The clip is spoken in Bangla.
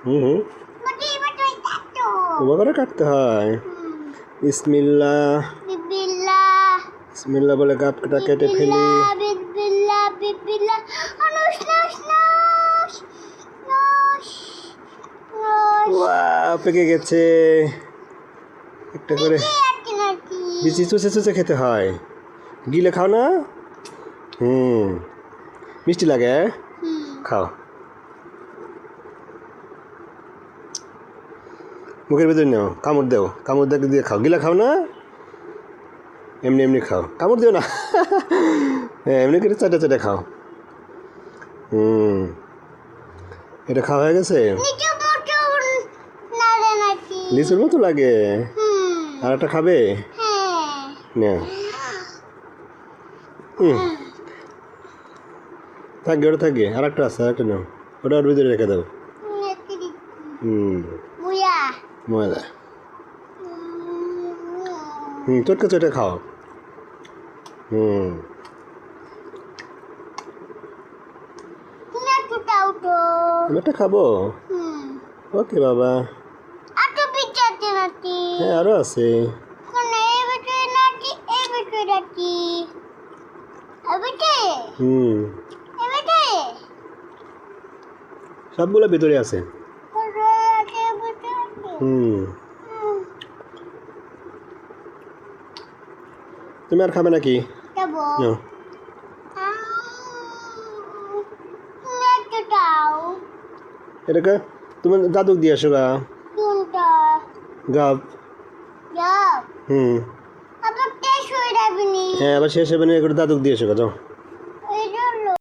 হুম হুম ওভাবে করে কাটতে হয়। বিসমিল্লাহ বিসমিল্লাহ বলে গাবটা কেটে ফেলি। ওয়াও, পেকে গেছে। একটা করে বিচি চুষে চুষে খেতে হয়, গিলে খাও না। মিষ্টি লাগে, খাও। মুখের ভিতরে নাও, কামড় দাও, কামড় দিয়ে খাও, গিলা খাও না, এমনি এমনি খাও, কামড় দিও না। হ্যাঁ, এমনি করে চাটে চাটে খাও। এটা খাওয়া হয়ে গেছে। লিচুর মতো লাগে। আর একটা খাবে না? থাকবে, ওটা থাকবে। আর একটা আছে, আর একটা নাও, ওটা ওর ভিতরে রেখে দাও। ময়দা চটকে চটে খাও। আমি একটা খাবো। ওকে বাবা। হ্যাঁ, আরো আছে। সবগুলো ভিতরে আছে। তুমি আর খাবে নাকি? এটাকে তুমি দাদুক দিয়ে আসো গা। গাব। হ্যাঁ, আবার শেষ হবে না, করে দাদুক দিয়ে এসো গা, যাও।